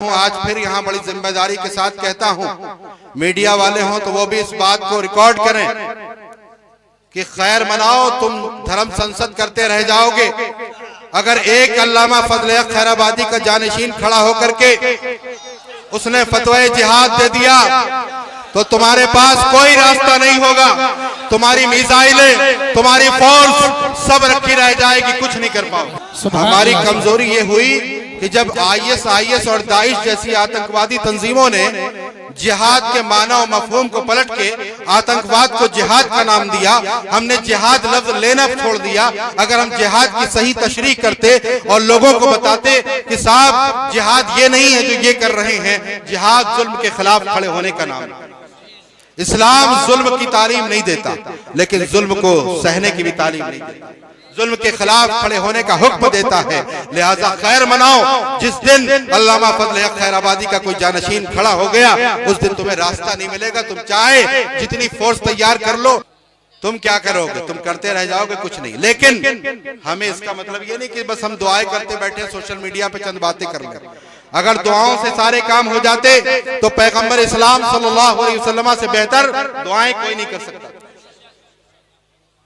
आज फिर यहाँ बड़ी जिम्मेदारी के साथ कहता हूँ, मीडिया वाले हों तो वो भी इस बात को रिकॉर्ड करें कि खैर मनाओ, तुम धर्म संसद करते रह जाओगे। अगर एक अल्लामा फजल खैराबादी का जानशीन खड़ा होकर के उसने फतवा जिहाद दे दिया तो तुम्हारे पास कोई रास्ता नहीं होगा। तुम्हारी मिसाइलें, तुम्हारी फोर्स सब रखी रह जाएगी, कुछ नहीं कर पाओ। हमारी कमजोरी ये हुई कि जब आईएस और दाइश जैसी आतंकवादी तंजीमों ने जिहाद के माना और मफहूम को पलट के आतंकवाद को जिहाद का नाम दिया, हमने जिहाद लफ्ज लेना छोड़ दिया। अगर हम जिहाद की सही तशरीह करते और लोगों को बताते कि साहब जिहाद ये नहीं है जो ये कर रहे हैं, जिहाद जुल्म के खिलाफ खड़े होने का नाम है। इस्लाम जुल्म की तालीम नहीं देता, लेकिन जुल्म को सहने की भी तालीम नहीं देता, जुल्म के खिलाफ खड़े होने का हुक्म देता है। लिहाजा खैर मनाओ, जिस दिन अल्लामा फजल खैराबादी का कोई जानशीन खड़ा हो गया उस दिन तुम्हें रास्ता नहीं मिलेगा। तुम चाहे जितनी फोर्स तैयार कर लो, तुम क्या करोगे? तुम करते रह जाओगे, कुछ नहीं। लेकिन हमें इसका मतलब ये नहीं कि बस हम दुआएं करते बैठे सोशल मीडिया पे चंद बातें कर लें। अगर दुआओं से सारे काम हो जाते तो पैगंबर इस्लाम सल्लल्लाहु अलैहि वसल्लम से बेहतर दुआएं कोई नहीं कर सकता।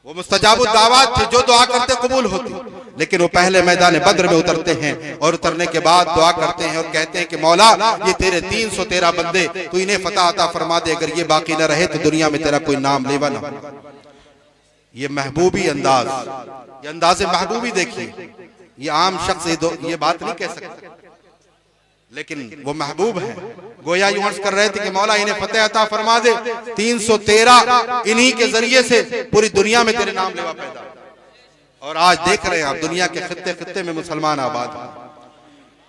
वो मुस्तजाबुद दावत थे, जो दुआ करते कबूल होती। लेकिन वो पहले मैदान बद्र में उतरते हैं और उतरने के बाद दुआ करते हैं और कहते हैं कि मौला ये तेरे 313 बंदे, तू इन्हें फतह अता फरमा दे। अगर ये बाकी न रहे तो दुनिया में तेरा कोई नाम लेवा ना हो। ये महबूबी अंदाज, ये अंदाज़े महबूबी देखिए। ये आम शख्स ये बात नहीं कह सकता, लेकिन वो महबूब है। गोया यूं अर्ज कर रहे थे कि मौला इन्हें फतेह अता फरमा दे, 313 इन्हीं के जरिए से पूरी दुनिया में तेरे नाम लेवा पैदा। और आज देख रहे हैं आप, दुनिया के खित्ते खित्ते में मुसलमान आबाद हैं।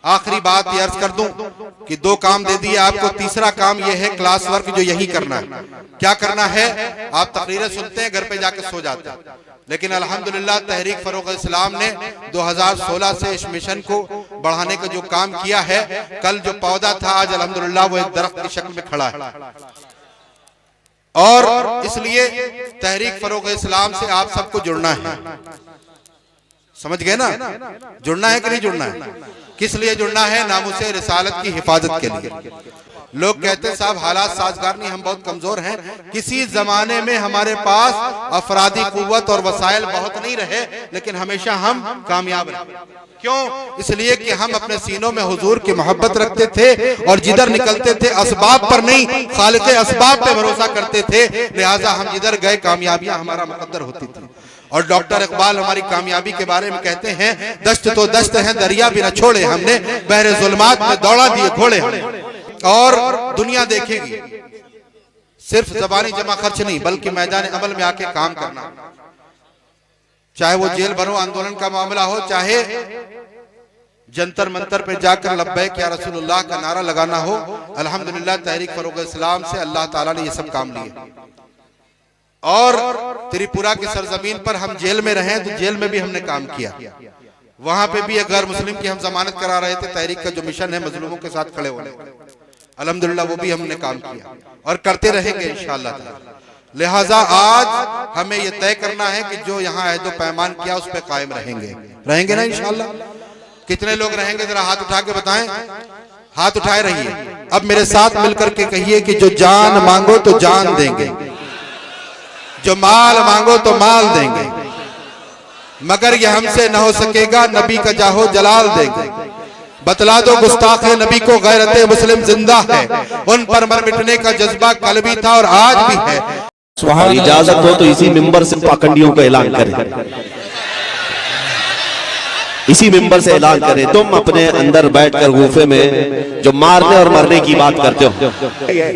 आखिरी बात ये अर्ज कर दूं कि 2 काम दे दिए आपको, तीसरा काम ये है क्लास वर्क जो यही करना है। क्या करना है? आप तकरीरें सुनते हैं, घर पे जाके सो जाते हैं, लेकिन अल्हम्दुलिल्लाह तहरीक फरोग इस्लाम ने 2016 से इस मिशन को बढ़ाने का जो काम किया है, कल जो पौधा था आज अल्हम्दुलिल्लाह वो एक दरख्त की शक्ल में खड़ा है। और इसलिए तहरीक फरोग इस्लाम से आप सबको जुड़ना है। समझ गए ना? जुड़ना है कि नहीं जुड़ना है? किस लिए जुड़ना है? नामुसे रिसालत की हिफाजत के लिए। लोग कहते हैं साहब हालात साजगार नहीं, हम बहुत कमजोर हैं। किसी जमाने में हमारे पास अफरादी कुव्वत और वसाइल बहुत नहीं रहे, लेकिन हमेशा हम कामयाब रहे। क्यों? इसलिए कि हम अपने सीनों में हुजूर की मोहब्बत रखते थे और जिधर निकलते थे असबाब पर नहीं, खालिक असबाब पे भरोसा करते थे। लिहाजा हम जिधर गए कामयाबियां हमारा मुकद्दर होती थी। और डॉक्टर इकबाल हमारी कामयाबी के बारे में कहते हैं, दस्त तो दस्त है दरिया भी न छोड़े हमने, बहरे जुल्मात में दौड़ा दिए घोड़े हमने। और दुनिया देखेगी, सिर्फ जबानी जमा खर्च नहीं बल्कि मैदान अमल में आके काम करना। चाहे वो जेल भरो आंदोलन का मामला हो, चाहे जंतर मंतर पे जाकर लब्बैक या रसूलुल्लाह का नारा लगाना हो। अल्हम्दुलिल्लाह तहरीक फरोग इस्लाम से अल्लाह ताला ने ये सब काम लिए। और त्रिपुरा की सरजमीन पर हम जेल में रहे तो जेल में भी हमने काम किया। वहां पे भी एक गैर मुस्लिम की हम जमानत करा रहे थे। तहरीक का जो मिशन है मजलूमों के साथ खड़े होने, अल्हम्दुलिल्लाह वो भी हमने काम किया और करते रहेंगे इंशाअल्लाह ताला। लिहाजा आज हमें यह तय करना है कि जो यहाँ अहद पैमान किया उस पर कायम रहेंगे ना इंशाअल्लाह। कितने लोग रहेंगे? जरा हाथ उठा के बताएं। हाथ उठाए रहिए। अब मेरे साथ मिलकर के कहिए कि जो जान मांगो तो जान देंगे, जो माल मांगो तो माल देंगे, मगर यह हमसे न हो सकेगा, नबी का जाहो जलाल देंगे। बतला दो गुस्ताखे नबी को गैरते मुस्लिम जिंदा है, उन पर मर मिटने का जज्बा कल भी था और आज भी है। और इजाजत हो तो इसी मिंबर से पाखंडियों का ऐलान करें, इसी मिंबर से ऐलान करें। तुम अपने अंदर बैठकर गुफे में जो मारने और मरने की बात करते हो,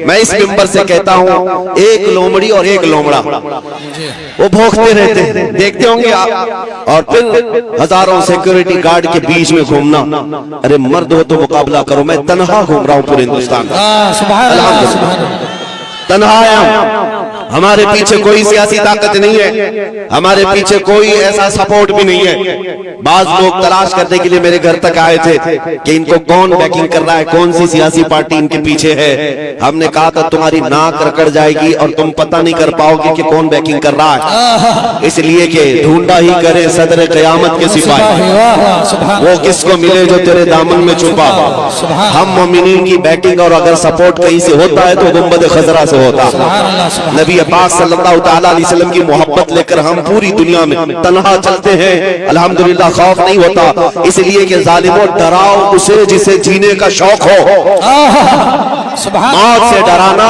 मैं इस मिंबर से कहता हूं, एक लोमड़ी और एक लोमड़ा वो भौंकते रहते हैं, देखते होंगे आप। और फिर हजारों सिक्योरिटी गार्ड के बीच में घूमना। अरे मर्द हो तो मुकाबला करो, मैं तनहा घूम रहा हूं पूरे हिंदुस्तान में। तन्हा आया, हमारे पीछे कोई सियासी ताकत नहीं है, हमारे पीछे कोई ऐसा सपोर्ट भी नहीं है। बाज लोग तलाश करने के लिए मेरे घर तक आए थे कि इनको कौन बैकिंग कर रहा है, कौन सी सियासी पार्टी इनके पीछे है। हमने कहा था तुम्हारी नाक रकड़ जाएगी और तुम पता नहीं कर पाओगे कि कौन बैकिंग कर रहा है, इसलिए कि ढूंढा ही करे सदर क़यामत के सिपाही, वो किसको मिले जो तेरे दामन में छुपा। हम मोमिनीन की बैटिंग और अगर सपोर्ट कहीं से होता है तो गुंबद खजरा से होता है। नबी पाक सल्लल्लाहु तआला अलैहि वसल्लम की मोहब्बत लेकर हम पूरी दुनिया में तन्हा चलते हैं, अल्हम्दुलिल्लाह खौफ नहीं होता, इसलिए कि जालिमों डराओ उसे जिसे जीने का शौक हो। मौत से डराना,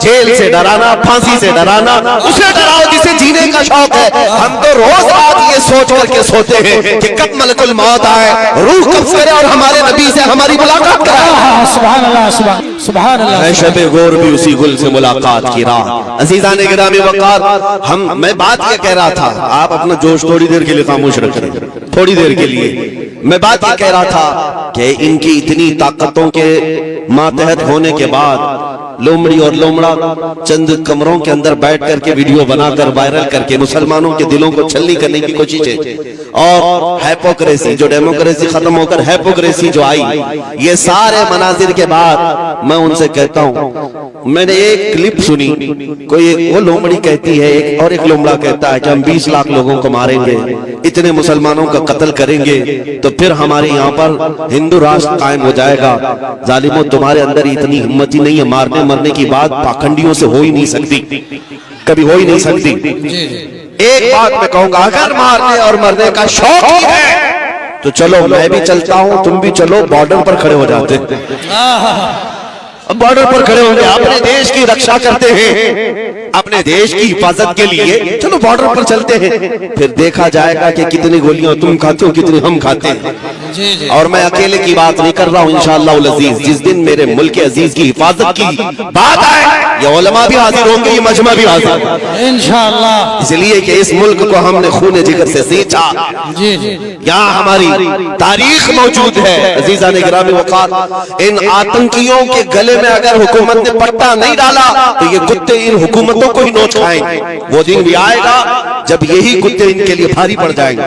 जेल से डराना, फांसी से डराना, उसे डराओ जिसे जीने का शौक है। हम तो रोज रात ये सोच करके सोते हैं कि कब मलकुल मौत आए, रूह कब्ज़ करे और हमारे नबी से हमारी मुलाकात कराए। सुभान अल्लाह, सुभान अल्लाह। शबे गौर भी उसी गुल से मुलाकात की राह। अज़ीज़ान गिरामी वक़ार, मैं बात क्या कह रहा था, आप अपना जोश थोड़ी देर के लिए खामोश रख रहे हैं, थोड़ी देर के लिए। मैं बात ये कह रहा था कि इनकी इतनी ताकतों के मातहत होने के बाद लोमड़ी और लोमड़ा चंद कमरों के अंदर बैठ करके वीडियो बनाकर वायरल करके मुसलमानों के दिलों को छलनी करने की कोशिश है। और हैपोक्रेसी, जो डेमोक्रेसी खत्म होकर हैपोक्रेसी जो आई, ये सारे मनाजिर के बाद मैं उनसे कहता हूँ, मैंने एक क्लिप सुनी, कोई वो लोमड़ी कहती है एक और एक लोमड़ा कहता है कि हम 20 लाख लोगों को मारेंगे, इतने मुसलमानों का कत्ल करेंगे तो फिर हमारे यहाँ पर हिंदू राष्ट्र कायम हो जाएगा। जालिमों, तुम्हारे अंदर इतनी हिम्मत ही नहीं है, मारने मरने की बात पाखंडियों से हो ही नहीं सकती, कभी हो ही नहीं सकती। एक बात मैं कहूंगा, अगर मारने और मरने का शौक ही है तो चलो मैं भी चलता हूं, तुम भी चलो, बॉर्डर पर खड़े हो जाते हैं। बॉर्डर पर खड़े होंगे, अपने देश की रक्षा करते हैं, अपने देश की हिफाजत के लिए चलो बॉर्डर पर चलते हैं, फिर देखा जाएगा कि कितनी गोलियां तुम खाते हो, कितनी हम खाते हैं। और मैं अकेले की बात नहीं कर रहा हूं, इंशाअल्लाह अज़ीज, जिस दिन मेरे मुल्क अजीज की हिफाजत की बात आए, ये उलमा भी हाजिर होंगे, ये मजमा भी हाजिर इंशाअल्लाह। इसलिए कि इस मुल्क को हमने खून जिगर से सींचा, यहाँ हमारी तारीख मौजूद है। अज़ीज़ान गिरामी वक़ार, इन आतंकियों के गले में अगर हुकूमत ने पट्टा नहीं डाला तो ये कुत्ते इन हुकूमतों को ही नोच खाएंगे। वो दिन भी आएगा जब यही कुत्ते इनके लिए भारी पड़ जाएंगे,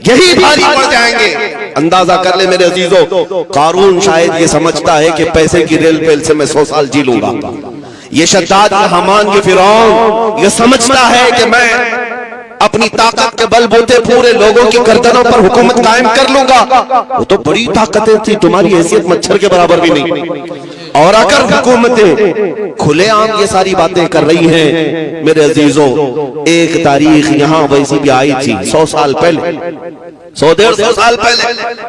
यही भारी पड़ जाएंगे। अंदाजा कर ले मेरे अजीजों, कारून शायद ये समझता है कि पैसे की रेल पेल से मैं 100 साल जी लूंगा। ये शद्दाद, ये हमान, ये फिरौन ये समझता है कि मैं अपनी ताकत के बलबूते पूरे लोगों की गर्दनों पर हुकूमत कायम कर लूंगा। वो तो बड़ी ताकतें थी, तुम्हारी हैसियत मच्छर के बराबर भी नहीं। और अगर हुकूमतें खुलेआम ये सारी बातें कर रही हैं, मेरे अजीजों, एक तारीख यहाँ वैसी भी आई थी 100 साल पहले, 100-150 साल पहले,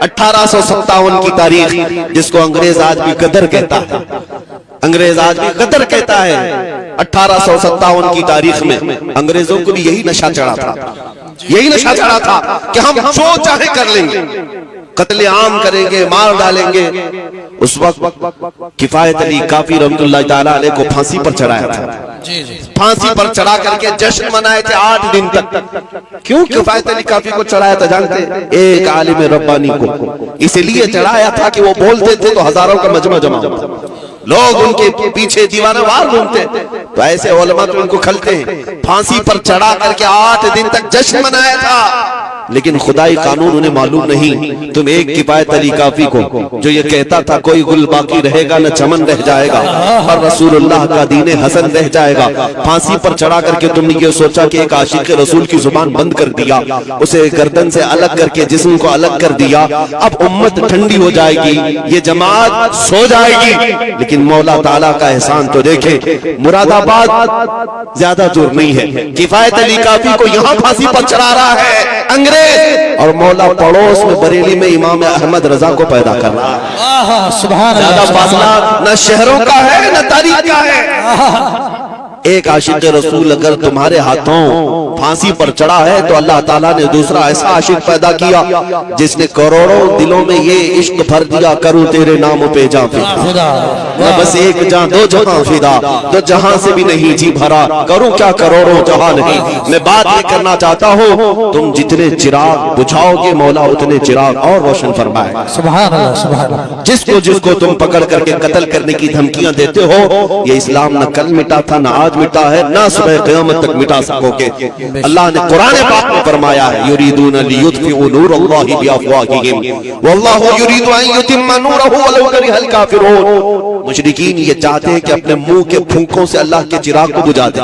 1857 की तारीख, जिसको अंग्रेज आज भी गदर कहता है, अंग्रेज आज भी गदर कहता है। 1857 की तारीख में अंग्रेजों को भी यही नशा चढ़ा था, यही नशा चढ़ा था कि हम जो चाहे कर लेंगे, कत्ले आम करेंगे, मार डालेंगे। उस वक्त किफायत अली काफी रहमतुल्लाह ताला अलैह को फांसी पर चढ़ाया था, फांसी पर चढ़ा करके जश्न मनाए थे 8 दिन तक। क्यों किफायत अली काफी को चढ़ाया था जानते? एक आलिम रब्बानी को इसलिए चढ़ाया था कि वो बोलते थे तो हजारों का मजमा जमा होता, लोग उनके पीछे दीवानावार घूमते, तो ऐसे उलमा तो उनको खलते हैं। फांसी पर चढ़ा करके 8 दिन तक जश्न मनाया था, लेकिन खुदाई कानून उन्हें मालूम नहीं। तुम एक किफायत अली काफी को जो ये कहता था कोई गुल बाकी रहेगा न चमन रह जाएगा और रसूलुल्लाह का दीन हसन रह जाएगा, फांसी पर चढ़ा करके तुमने ये सोचा कि एक आशिक रसूल की जुबान बंद कर दिया, उसे गर्दन से अलग करके जिस्म को अलग कर दिया। अब उम्मत ठंडी हो जाएगी, ये जमात सो जाएगी। लेकिन मौला ताला का एहसान तो देखे, मुरादाबाद ज्यादा दूर नहीं है, किफायत अली काफी को यहाँ फांसी पर चढ़ा रहा है अंग्रेज, और मौला पड़ोस में बरेली में इमाम अहमद रजा को पैदा कर रहा है। ज्यादा फासला न शहरों का है न तारीख का है। एक आशिक रसूल अगर तुम्हारे हाथों फांसी पर चढ़ा है तो अल्लाह ताला ने दूसरा ऐसा आशिक पैदा किया जिसने करोड़ों दिलों में ये इश्क भर दिया, करूं तेरे नाम पे जा फिदा, बस एक जहां दो जहां फिदा, तो जहां से भी नहीं जी भरा, करूं क्या करोड़ों जहां नहीं। मैं बात ये करना चाहता हूं, तुम जितने चिराग बुझाओगे मौला उतने चिराग और रोशन फरमाएगा। सुभान अल्लाह, सुभान अल्लाह। जिसको जिसको तुम पकड़ करके कत्ल करने की धमकियां देते हो, ये इस्लाम न कल मिटा था, न आज मिटा है, न सुबह क़यामत तक मिटा सकोगे। अल्लाह ने कुरान पाक में फरमाया है, युरीदून लियुत्फिउ नूरल्लाहि बिअफ़वाहिहिम वल्लाहु युरीदु अन युतिम्मा नूरहु वलौ करिहल काफिरून। मुशरिकीन ये चाहते हैं कि अपने मुंह के फूंकों से अल्लाह के चिराग को बुझा दे,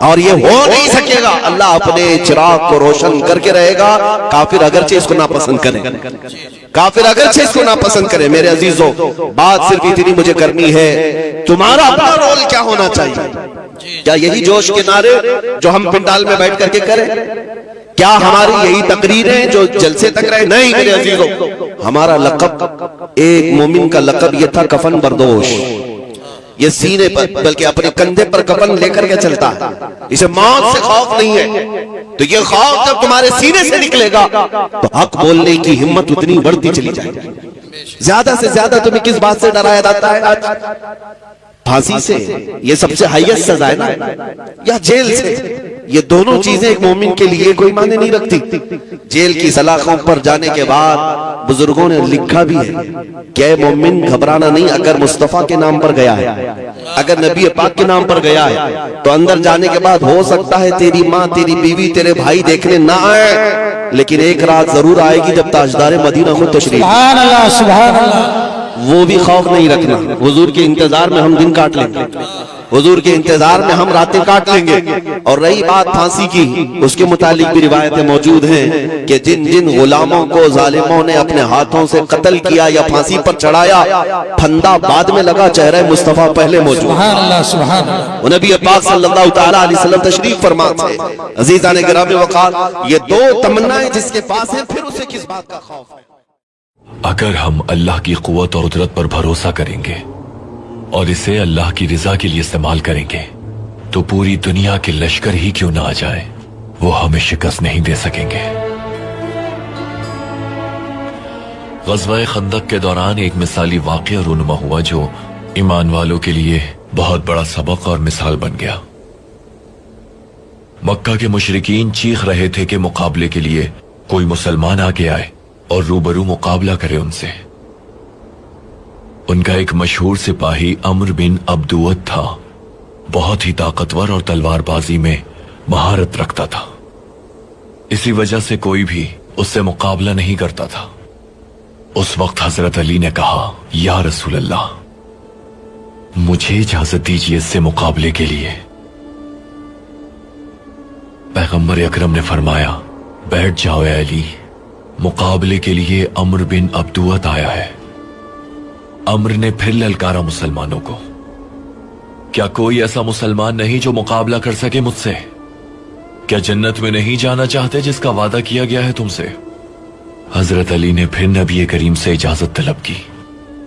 और ये हो नहीं सकेगा। अल्लाह अपने चिराग को रोशन करके रहेगा, काफिर अगरचे इसको नापसंद करें, काफिर अगरचे इसको नापसंद करें। मेरे अजीजों, बात सिर्फ इतनी मुझे करनी है, तुम्हारा अपना रोल क्या होना चाहिए? क्या यही जोश के नारे जो हम पिंडाल में बैठ करके करें? क्या हमारी यही तकरीरें जो जलसे तक रहे? नहीं मेरे अजीजों, हमारा लक़ब, एक मोमिन का लक़ब ये था कफन बरदोश। ये सीने पर बल्कि अपने कंधे पर कफन लेकर के चलता है, इसे मौत से खौफ नहीं है। तो ये खौफ जब तुम्हारे सीने से निकलेगा तो हक बोलने की हिम्मत उतनी बढ़ती चली जाएगी। ज्यादा से ज्यादा तुम्हें किस बात से डराया जाता है आज? फांसी से, ये सबसे हाईएस्ट सजा है ना, या जेल से? ये दोनों चीजें एक मोमिन के लिए कोई मायने नहीं रखती। जेल की सलाखों पर जाने के बाद बुजुर्गों ने लिखा भी है कि मोमिन घबराना नहीं, अगर मुस्तफा के नाम पर गया है, अगर नबी पाक के नाम पर गया है, तो अंदर जाने के बाद हो सकता है तेरी माँ, तेरी बीवी, तेरे भाई देखने ना आए, लेकिन एक रात जरूर आएगी जब ताजदार मदीना को तशरीफ। सुभान अल्लाह, सुभान अल्लाह। वो भी खौफ नहीं रखना। हुजूर के इंतजार में हम दिन काट लेंगे, हुजूर के इंतजार में हम रातें काट लेंगे। और रही बात फांसी की, उसके मुतालिक भी रिवायतें मौजूद हैं कि जिन जिन गुलामों को जालिमों ने अपने हाथों से कत्ल किया या फांसी पर चढ़ाया, फंदा बाद में लगा, चेहरे मुस्तफा पहले मौजूद। सुभान अल्लाह, सुभान अल्लाह। नबी पाक सल्लल्लाहु तआला अलैहि वसल्लम तशरीफ फरमा थे। अजीज़ान गिरामी वक़ार, ये दो तमन्नाएं जिसके पास है, फिर उसे किस बात का खौफ है? अगर हम अल्लाह की कुव्वत और कुदरत पर भरोसा करेंगे और इसे अल्लाह की रिजा के लिए इस्तेमाल करेंगे, तो पूरी दुनिया के लश्कर ही क्यों ना आ जाए, वो हमें शिकस्त नहीं दे सकेंगे। ग़ज़वा खंदक के दौरान एक मिसाली वाक़या रूनुमा हुआ जो ईमान वालों के लिए बहुत बड़ा सबक और मिसाल बन गया। मक्का के मुशरिकीन चीख रहे थे कि मुकाबले के लिए कोई मुसलमान आगे आए और रूबरू मुकाबला करे उनसे। उनका एक मशहूर सिपाही अम्र बिन अब्दुवत था, बहुत ही ताकतवर और तलवारबाजी में महारत रखता था। इसी वजह से कोई भी उससे मुकाबला नहीं करता था। उस वक्त हजरत अली ने कहा, या रसूल अल्लाह, मुझे इजाजत दीजिए इससे मुकाबले के लिए। पैगंबर अकरम ने फरमाया, बैठ जाओ ए अली, मुकाबले के लिए अम्र बिन अब्दुवत आया है। अम्र ने फिर ललकारा मुसलमानों को, क्या कोई ऐसा मुसलमान नहीं जो मुकाबला कर सके मुझसे? क्या जन्नत में नहीं जाना चाहते जिसका वादा किया गया है तुमसे? हजरत अली ने फिर नबी करीम से इजाजत तलब की।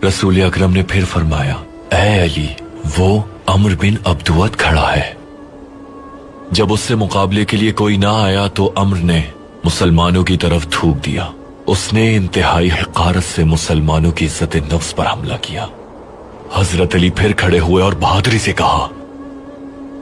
रसूल अकरम ने फिर फरमाया, ऐ अली, वो अम्र बिन अब्दुवत खड़ा है। जब उससे मुकाबले के लिए कोई ना आया तो अम्र ने मुसलमानों की तरफ थूक दिया। उसने इंतहाई हक़ारत से मुसलमानों की इज्जत नफ्स पर हमला किया। हजरत अली फिर खड़े हुए और बहादुरी से कहा,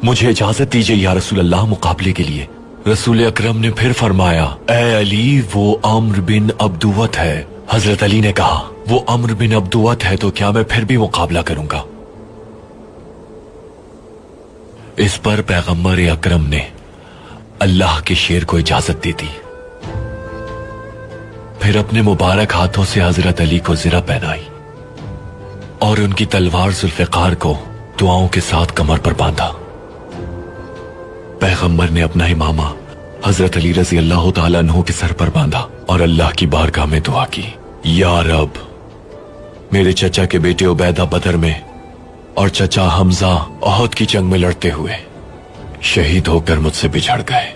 मुझे इजाजत दीजिए या रसूल अल्लाह, मुकाबले के लिए। रसूल अकरम ने फिर फरमाया, ऐ अली, वो अम्र बिन अब्दुवत है। हजरत अली ने कहा, वो अम्र बिन अब्दुवत है तो क्या मैं फिर भी मुकाबला करूंगा? इस पर पैगंबर अकरम ने अल्लाह के शेर को इजाजत दे दी। फिर अपने मुबारक हाथों से हजरत अली को ज़िरा पहनाई और उनकी तलवार जुल्फ़िकार को दुआओं के साथ कमर पर बांधा। पैगंबर ने अपना इमामा हजरत अली रज़ी अल्लाह तआला अन्हु के सर पर बांधा और अल्लाह की बारगाह में दुआ की, या रब, मेरे चचा के बेटे उबैदा बदर में और चचा हमजा ओहद की जंग में लड़ते हुए शहीद होकर मुझसे बिछड़ गए।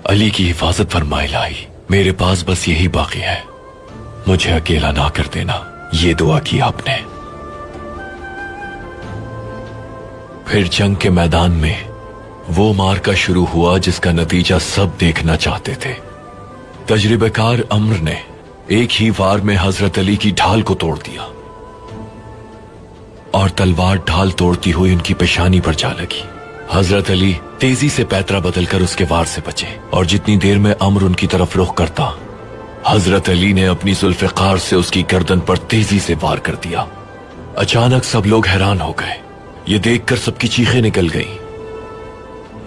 अली की हिफाजत फरमाए लाई, मेरे पास बस यही बाकी है, मुझे अकेला ना कर देना। ये दुआ की आपने। फिर जंग के मैदान में वो मार्का शुरू हुआ जिसका नतीजा सब देखना चाहते थे। तजर्बेकार अम्र ने एक ही वार में हजरत अली की ढाल को तोड़ दिया और तलवार ढाल तोड़ती हुई उनकी पेशानी पर जा लगी। हजरत अली तेजी से पैतरा बदलकर उसके वार से बचे और जितनी देर में अम्र उनकी तरफ रुख करता, हजरत अली ने अपनी जुल्फ़िकार से उसकी गर्दन पर तेजी से वार कर दिया। अचानक सब लोग हैरान हो गए। ये देखकर सबकी चीखें निकल गईं।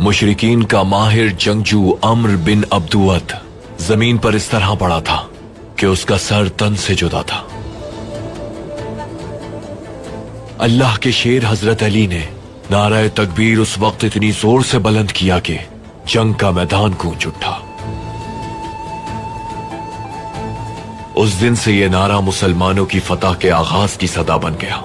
मुशरिकीन का माहिर जंगजू अम्र बिन अब्दुअत जमीन पर इस तरह पड़ा था कि उसका सर तन से जुदा था। अल्लाह के शेर हजरत अली ने नाराए तकबीर उस वक्त इतनी जोर से बुलंद किया कि जंग का मैदान गूंज उठा। उस दिन से यह नारा मुसलमानों की फतह के आगाज की सदा बन गया।